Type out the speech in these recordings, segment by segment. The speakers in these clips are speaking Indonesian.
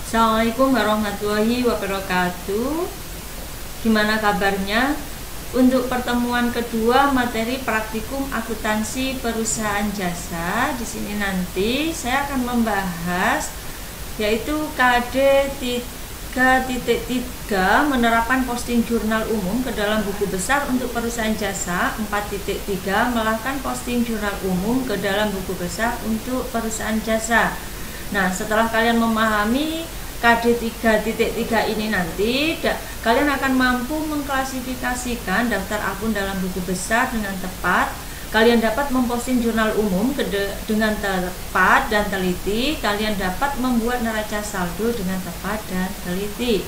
Assalamualaikum warahmatullahi wabarakatuh. Gimana kabarnya? Untuk pertemuan kedua materi praktikum akuntansi perusahaan jasa, di sini nanti saya akan membahas yaitu KD 3.3 menerapkan posting jurnal umum ke dalam buku besar untuk perusahaan jasa, 4.3 melakukan posting jurnal umum ke dalam buku besar untuk perusahaan jasa. Nah, setelah kalian memahami KD 3.3 ini nanti, kalian akan mampu mengklasifikasikan daftar akun dalam buku besar dengan tepat. Kalian dapat memposting jurnal umum dengan tepat dan teliti. Kalian dapat membuat neraca saldo dengan tepat dan teliti.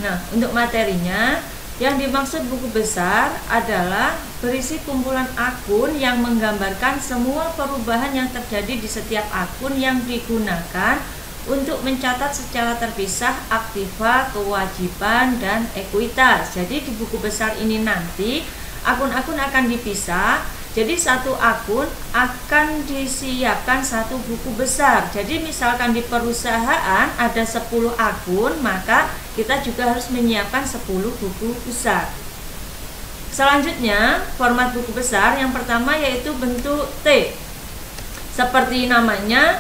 Nah, untuk materinya, yang dimaksud buku besar adalah berisi kumpulan akun yang menggambarkan semua perubahan yang terjadi di setiap akun yang digunakan untuk mencatat secara terpisah aktiva, kewajiban, dan ekuitas. Jadi di buku besar ini nanti akun-akun akan dipisah. Jadi satu akun akan disiapkan satu buku besar. Jadi misalkan di perusahaan ada 10 akun, maka kita juga harus menyiapkan 10 buku besar. Selanjutnya, format buku besar yang pertama yaitu bentuk T. Seperti namanya,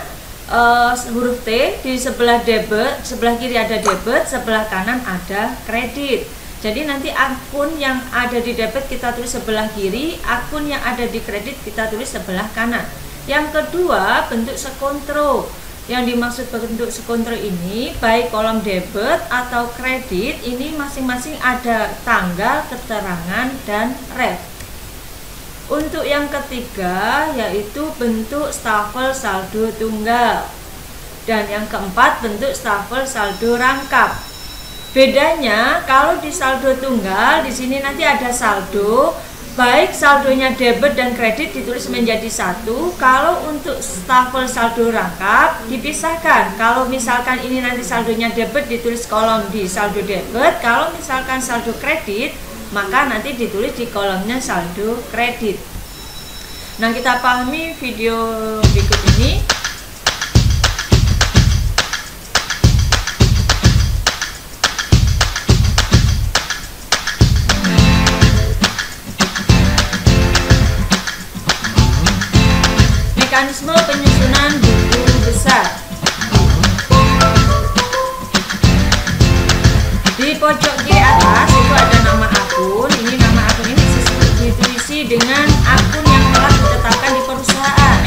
huruf T, di sebelah debit, sebelah kiri ada debit, sebelah kanan ada kredit. Jadi nanti akun yang ada di debit kita tulis sebelah kiri, akun yang ada di kredit kita tulis sebelah kanan. Yang kedua, bentuk sekontro. Yang dimaksud bentuk sekontro ini, baik kolom debit atau kredit, ini masing-masing ada tanggal, keterangan, dan ref. Untuk yang ketiga, yaitu bentuk stafel saldo tunggal. Dan yang keempat, bentuk stafel saldo rangkap. Bedanya kalau di saldo tunggal, di sini nanti ada saldo, baik saldonya debit dan kredit ditulis menjadi satu. Kalau untuk stafel saldo rangkap dipisahkan. Kalau misalkan ini nanti saldonya debit ditulis kolom di saldo debit, kalau misalkan saldo kredit maka nanti ditulis di kolomnya saldo kredit. Nah, kita pahami video berikut ini. Mekanisme penyusunan buku besar. Di pojok kiri atas itu ada nama akun. Ini nama akun ini diisi dengan akun yang telah ditetapkan di perusahaan.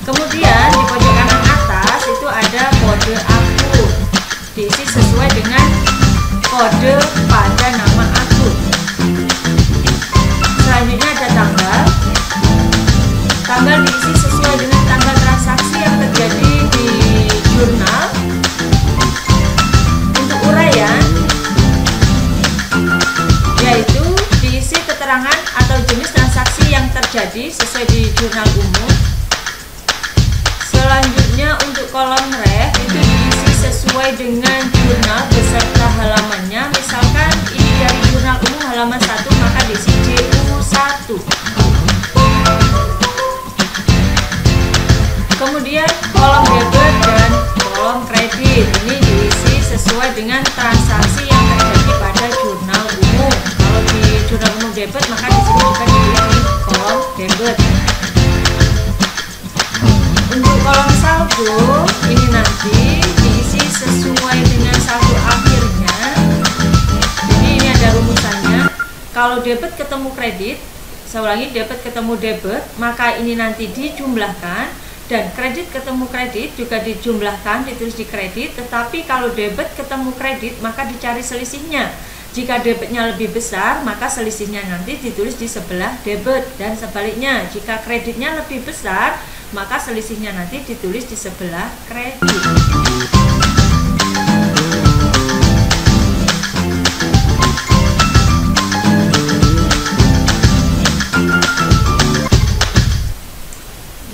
Kemudian di pojok kanan atas itu ada kode akun. Diisi sesuai dengan kode pada nama akun. Selanjutnya ada tanggal. Tanggal diisi sesuai dengan tanggal transaksi yang terjadi di jurnal. Untuk uraian, yaitu diisi keterangan atau jenis transaksi yang terjadi sesuai di jurnal umum. Selanjutnya untuk kolom ref itu diisi sesuai dengan jurnal beserta halamannya. Misalkan ini dari jurnal umum halaman 1, maka diisi JU1. Kemudian kolom debit dan kolom kredit ini diisi sesuai dengan transaksi yang terjadi pada jurnal umum. Kalau di jurnal umum debit maka di sini juga ditulis di kolom debit. Untuk kolom saldo ini nanti diisi sesuai dengan saldo akhirnya. Jadi ini ada rumusannya. Kalau debit ketemu kredit, saya ulangi, debit ketemu debit, maka ini nanti dijumlahkan. Dan kredit ketemu kredit juga dijumlahkan, ditulis di kredit. Tetapi kalau debit ketemu kredit maka dicari selisihnya. Jika debitnya lebih besar maka selisihnya nanti ditulis di sebelah debit. Dan sebaliknya, jika kreditnya lebih besar maka selisihnya nanti ditulis di sebelah kredit.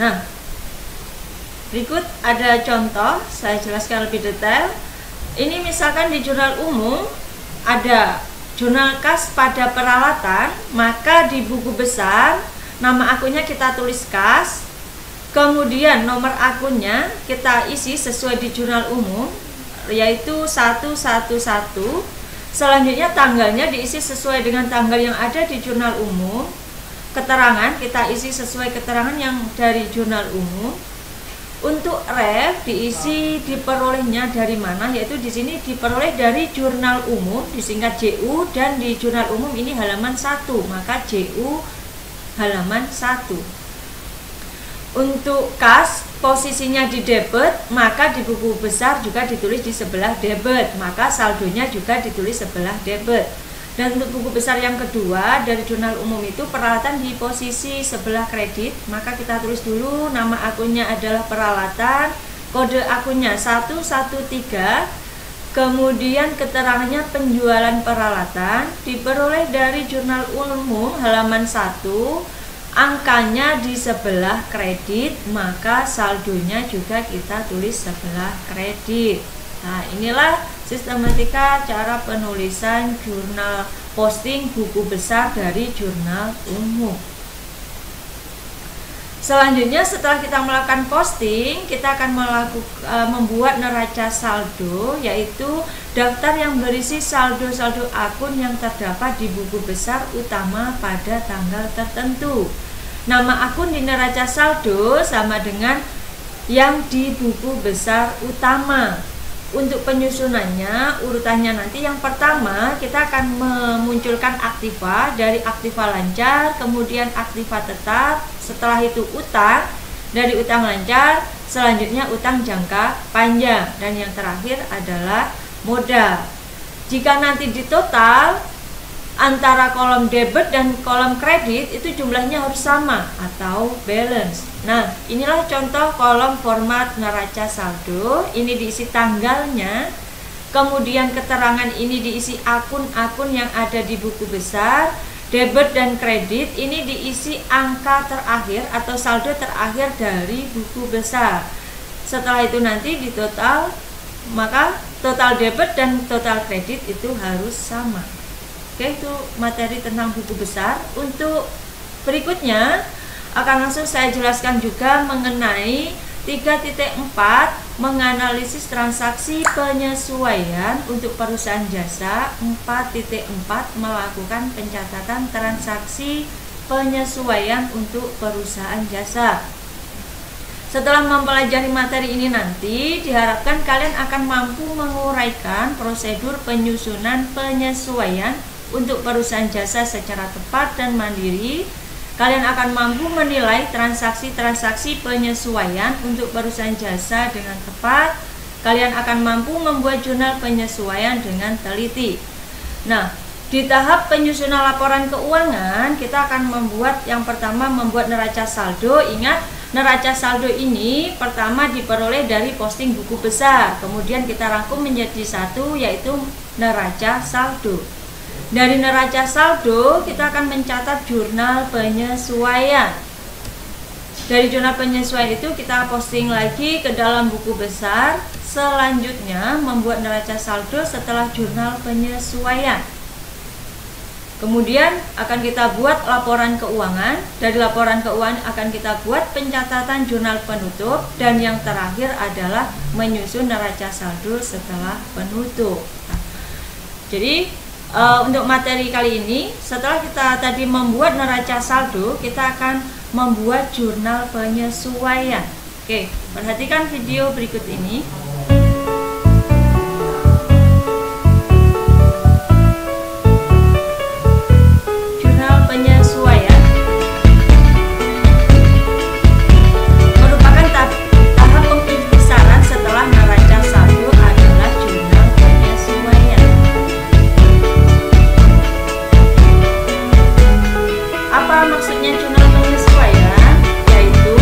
Nah, berikut ada contoh, saya jelaskan lebih detail. Ini misalkan di jurnal umum ada jurnal kas pada peralatan, maka di buku besar nama akunnya kita tulis kas. Kemudian nomor akunnya kita isi sesuai di jurnal umum, yaitu 111. Selanjutnya tanggalnya diisi sesuai dengan tanggal yang ada di jurnal umum. Keterangan kita isi sesuai keterangan yang dari jurnal umum. Untuk ref diisi diperolehnya dari mana, yaitu di sini diperoleh dari jurnal umum, disingkat JU, dan di jurnal umum ini halaman 1, maka JU halaman 1. Untuk kas posisinya di debit, maka di buku besar juga ditulis di sebelah debit, maka saldonya juga ditulis sebelah debit. Dan untuk buku besar yang kedua dari jurnal umum itu peralatan di posisi sebelah kredit, maka kita tulis dulu nama akunnya adalah peralatan, kode akunnya 113, kemudian keterangannya penjualan peralatan diperoleh dari jurnal umum halaman 1, angkanya di sebelah kredit, maka saldonya juga kita tulis sebelah kredit. Nah, inilah sistematika cara penulisan jurnal posting buku besar dari jurnal umum. Selanjutnya setelah kita melakukan posting, kita akan membuat neraca saldo, yaitu daftar yang berisi saldo-saldo akun yang terdapat di buku besar utama pada tanggal tertentu. Nama akun di neraca saldo sama dengan yang di buku besar utama. Untuk penyusunannya, urutannya nanti yang pertama kita akan memunculkan aktiva, dari aktiva lancar, kemudian aktiva tetap, setelah itu utang, dari utang lancar, selanjutnya utang jangka panjang, dan yang terakhir adalah modal. Jika nanti di total antara kolom debit dan kolom kredit itu jumlahnya harus sama atau balance. Nah, inilah contoh kolom format neraca saldo. Ini diisi tanggalnya, kemudian keterangan ini diisi akun-akun yang ada di buku besar. Debit dan kredit ini diisi angka terakhir atau saldo terakhir dari buku besar. Setelah itu nanti di total, maka total debit dan total kredit itu harus sama. Oke, itu materi tentang buku besar. Untuk berikutnya akan langsung saya jelaskan juga mengenai 3.4 menganalisis transaksi penyesuaian untuk perusahaan jasa. 4.4 melakukan pencatatan transaksi penyesuaian untuk perusahaan jasa. Setelah mempelajari materi ini nanti diharapkan kalian akan mampu menguraikan prosedur penyusunan penyesuaian untuk perusahaan jasa secara tepat dan mandiri. Kalian akan mampu menilai transaksi-transaksi penyesuaian untuk perusahaan jasa dengan tepat. Kalian akan mampu membuat jurnal penyesuaian dengan teliti. Nah, di tahap penyusunan laporan keuangan, kita akan membuat yang pertama membuat neraca saldo. Ingat, neraca saldo ini pertama diperoleh dari posting buku besar, kemudian kita rangkum menjadi satu, yaitu neraca saldo. Dari neraca saldo kita akan mencatat jurnal penyesuaian. Dari jurnal penyesuaian itu kita posting lagi ke dalam buku besar. Selanjutnya membuat neraca saldo setelah jurnal penyesuaian. Kemudian akan kita buat laporan keuangan. Dari laporan keuangan akan kita buat pencatatan jurnal penutup. Dan yang terakhir adalah menyusun neraca saldo setelah penutup. Nah, jadi untuk materi kali ini, setelah kita tadi membuat neraca saldo, kita akan membuat jurnal penyesuaian. Oke, perhatikan video berikut ini. Jurnal penyesuaian merupakan tahap pengiktisaran setelah neraca saldo adalah jurnal penyesuaian. Apa maksudnya jurnal penyesuaian? Yaitu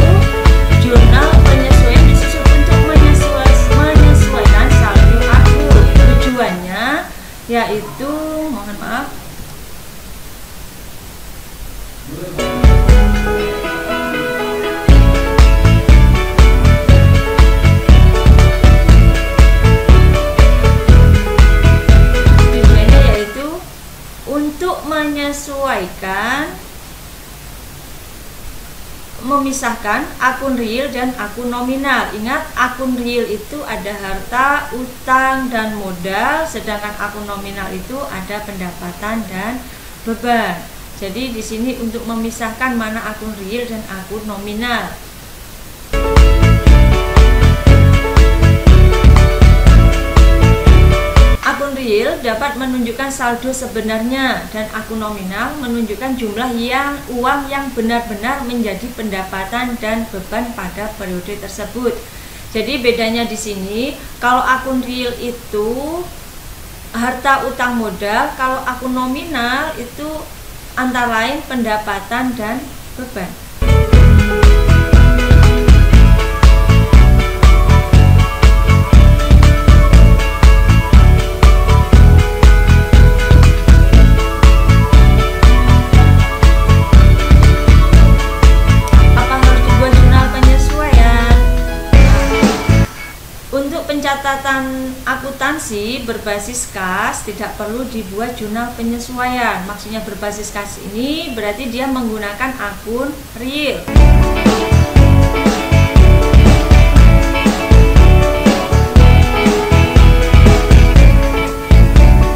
jurnal penyesuaian disusun untuk menyesuaikan saldo akun. Tujuannya yaitu, mohon maaf, tujuannya yaitu untuk menyesuaikan memisahkan akun real dan akun nominal. Ingat, akun real itu ada harta, utang, dan modal, sedangkan akun nominal itu ada pendapatan dan beban. Jadi di sini untuk memisahkan mana akun real dan akun nominal. Akun real dapat menunjukkan saldo sebenarnya dan akun nominal menunjukkan jumlah uang yang benar-benar menjadi pendapatan dan beban pada periode tersebut. Jadi bedanya di sini, kalau akun real itu harta, utang, modal, kalau akun nominal itu antara lain pendapatan dan beban. Pencatatan akuntansi berbasis kas tidak perlu dibuat jurnal penyesuaian. Maksudnya berbasis kas ini berarti dia menggunakan akun real.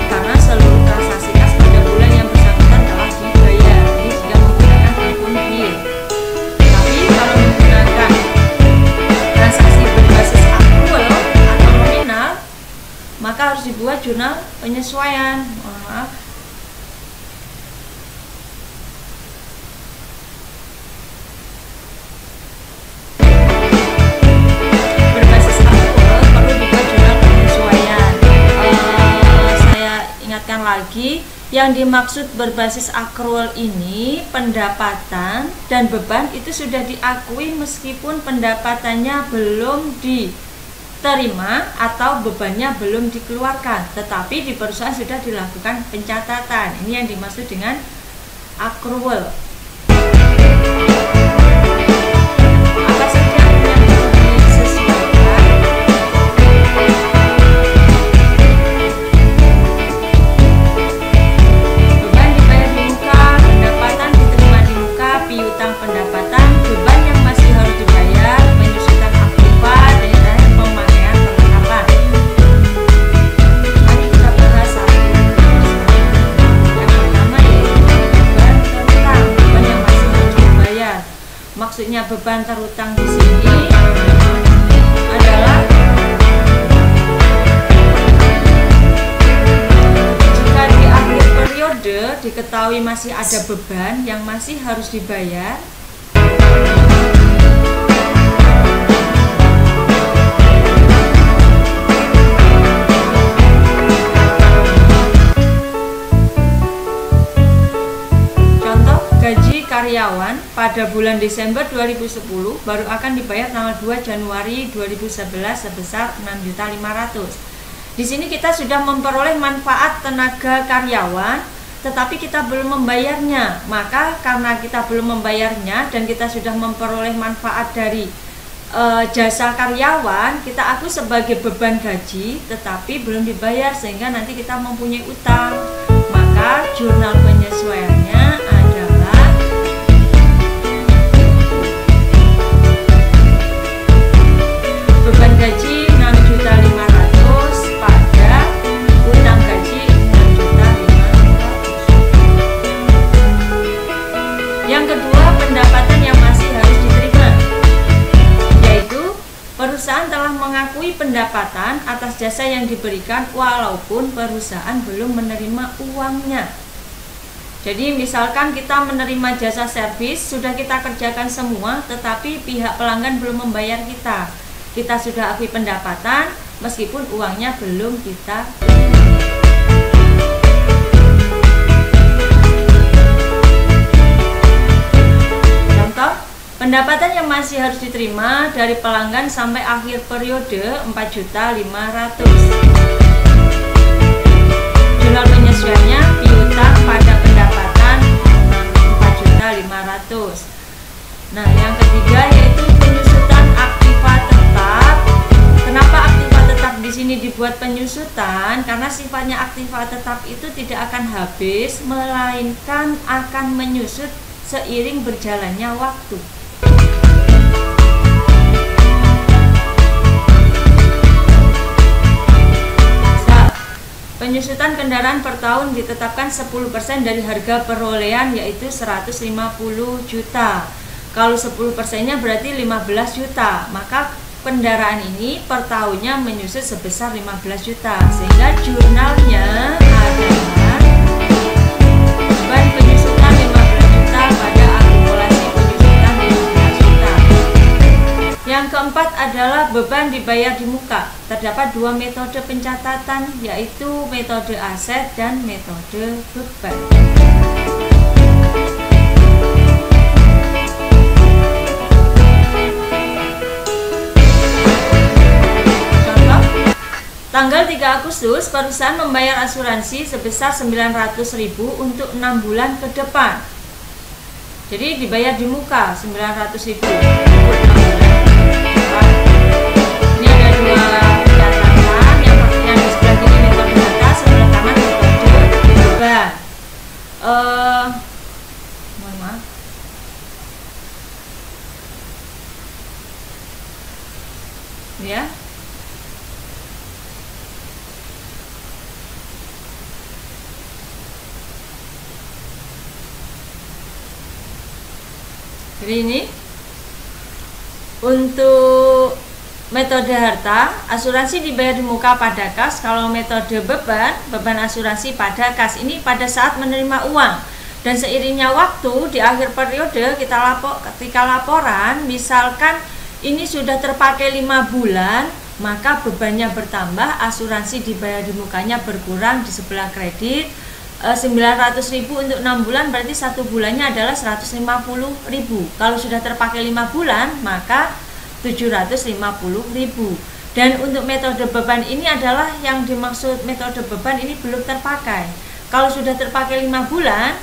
Karena seluruh transaksi kas pada bulan yang bersangkutan telah dibayar. Ini jika menggunakan akun real. Tapi kalau menggunakan transaksi berbasis akrual maka harus dibuat jurnal penyesuaian. Maaf. Berbasis akrual perlu dibuat jurnal penyesuaian. Saya ingatkan lagi, yang dimaksud berbasis akrual ini pendapatan dan beban itu sudah diakui meskipun pendapatannya belum diterima atau bebannya belum dikeluarkan, tetapi di perusahaan sudah dilakukan pencatatan. Ini yang dimaksud dengan akrual. Apa saja yang perlu disesuaikan? Beban dibayar di muka, pendapatan diterima di muka, piutang pendapatan, beban yang masih harus dibayar, penyusutan aktiva, dan pemakaian perlengkapan. Mari kita bahas satu. Yang pertama yaitu beban terutang, beban yang masih harus dibayar. Maksudnya beban terutang di sini adalah jika di akhir periode diketahui masih ada beban yang masih harus dibayar, gaji karyawan pada bulan Desember 2010 baru akan dibayar tanggal 2 Januari 2011 sebesar 6.500.000. Di sini kita sudah memperoleh manfaat tenaga karyawan, tetapi kita belum membayarnya. Maka karena kita belum membayarnya dan kita sudah memperoleh manfaat dari jasa karyawan, kita akui sebagai beban gaji, tetapi belum dibayar sehingga nanti kita mempunyai utang. Maka jurnal penyesuaiannya adalah beban gaji 6.500.000 pada utang gaji 6.500.000. Yang kedua, pendapatan yang masih harus diterima, yaitu perusahaan telah mengakui pendapatan atas jasa yang diberikan walaupun perusahaan belum menerima uangnya. Jadi misalkan kita menerima jasa servis, sudah kita kerjakan semua, tetapi pihak pelanggan belum membayar kita. Kita sudah akui pendapatan meskipun uangnya belum kita terima. Contoh, pendapatan yang masih harus diterima dari pelanggan sampai akhir periode 4.500.000. Jurnal penyesuaiannya piutang pada pendapatan 4.500.000. Nah, yang ketiga yaitu penyusutan aktiva tetap. Kenapa aktiva tetap di sini dibuat penyusutan? Karena sifatnya aktiva tetap itu tidak akan habis, melainkan akan menyusut seiring berjalannya waktu. Penyusutan kendaraan per tahun ditetapkan 10% dari harga perolehan, yaitu 150 juta. Kalau 10%-nya berarti 15 juta. Maka kendaraan ini per tahunnya menyusut sebesar 15 juta. Sehingga jurnalnya adalah beban penyusutan 15 juta pada akumulasi penyusutan 15 juta. Yang keempat adalah beban dibayar di muka. Terdapat dua metode pencatatan, yaitu metode aset dan metode beban. Contoh, tanggal 3 Agustus perusahaan membayar asuransi sebesar 900.000 untuk 6 bulan ke depan. Jadi dibayar di muka 900.000 untuk 6 bulan. Ini ada dua catatan, yang di sebelah kiri metode data, sebelah kanan metode beban. Mohon maaf. Ya. Jadi ini untuk metode harta, asuransi dibayar di muka pada kas. Kalau metode beban asuransi pada kas. Ini pada saat menerima uang. Dan seiringnya waktu di akhir periode ketika laporan, misalkan ini sudah terpakai 5 bulan, maka bebannya bertambah, asuransi dibayar di mukanya berkurang di sebelah kredit. 900.000 untuk 6 bulan berarti 1 bulannya adalah 150.000. Kalau sudah terpakai 5 bulan maka 750.000. Dan untuk metode beban ini adalah yang dimaksud metode beban ini belum terpakai. Kalau sudah terpakai 5 bulan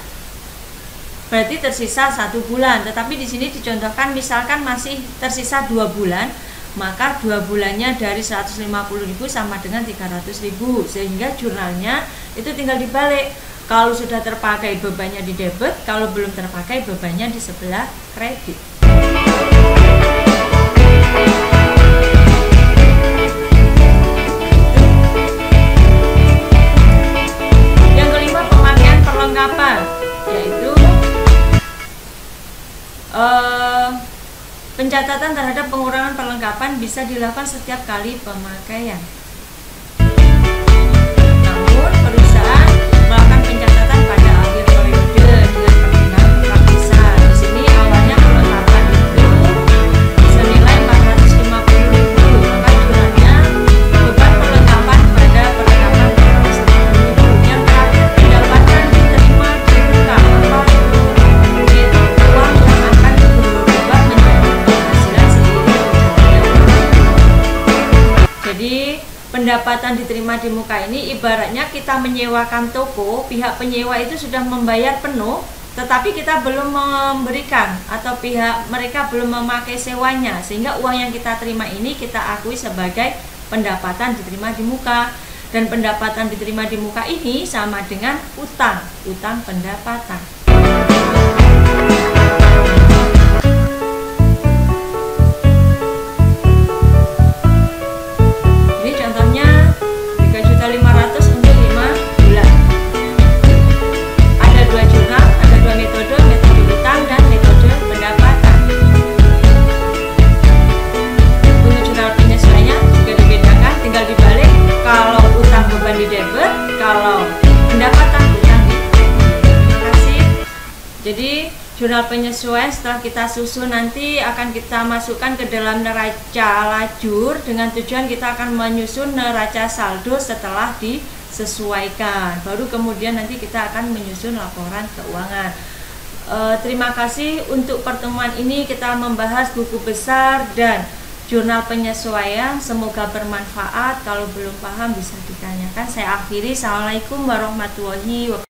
berarti tersisa 1 bulan. Tetapi di sini dicontohkan misalkan masih tersisa 2 bulan, maka 2 bulannya dari 150.000 sama dengan 300.000, sehingga jurnalnya itu tinggal dibalik. Kalau sudah terpakai bebannya di debit, kalau belum terpakai bebannya di sebelah kredit. Yang kelima, pemakaian perlengkapan, yaitu pencatatan terhadap pengurangan perlengkapan bisa dilakukan setiap kali pemakaian. Namun perusahaan melakukan pencatatan pada akhir periode dengan pertimbangan praktisan. Di sini awalnya perlengkapan itu senilai 450.000, maka jurnalnya beban perlengkapan pada perlengkapan 450.000. Yang terakhir, pendapatan diterima di muka atau uang yang akan berubah menjadi penghasilan seiring berjalannya. Jadi pendapatan diterima di muka ini ibaratnya kita menyewakan toko, pihak penyewa itu sudah membayar penuh, tetapi kita belum memberikan atau pihak mereka belum memakai sewanya, sehingga uang yang kita terima ini kita akui sebagai pendapatan diterima di muka. Dan pendapatan diterima di muka ini sama dengan utang pendapatan. Jadi jurnal penyesuaian setelah kita susun nanti akan kita masukkan ke dalam neraca lajur dengan tujuan kita akan menyusun neraca saldo setelah disesuaikan. Baru kemudian nanti kita akan menyusun laporan keuangan. Terima kasih untuk pertemuan ini kita membahas buku besar dan jurnal penyesuaian. Semoga bermanfaat. Kalau belum paham bisa ditanyakan. Saya akhiri. Assalamualaikum warahmatullahi wabarakatuh.